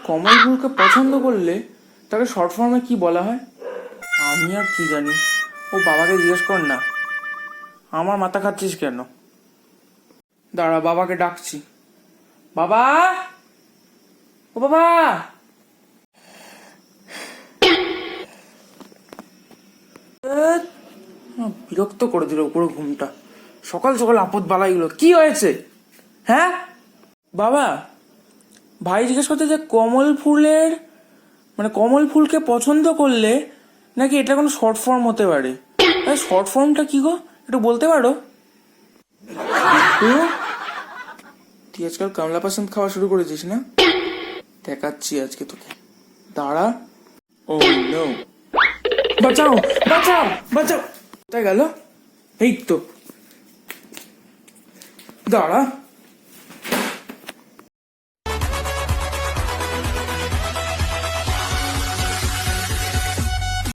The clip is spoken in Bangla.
কমল ফুলকে পছন্দ করলে তাকে শর্ট ফর্মে কি বলা হয়? আমি আর কি জানি, ও বাবাকে জিজ্ঞেস কর না। আমার মাথা খাচ্ছিস কেন? দাঁড়া, বাবাকে ডাকছি। বাবা, ও বাবা। বিরক্ত করে দিল পুরো ঘুমটা। সকাল সকাল আপদ বালাইগুলো কি হয়েছে? হ্যাঁ বাবা, ভাই জিজ্ঞেস করতে যে কমল ফুলের কমল ফুলকে পছন্দ করলে নাকি এটা কোনো শর্ট ফর্ম হতে পারে। শর্ট ফর্মটা কি গো, একটু বলতে পারো? তুই আজকাল কমলা পছন্দ খাওয়া শুরু করেছিস না? দেখাচ্ছি আজকে তোকে, দাঁড়া। ও নো, বাঁচাও বাঁচাও বাঁচাও। কোথায় গেল? এই তো, দাঁড়া।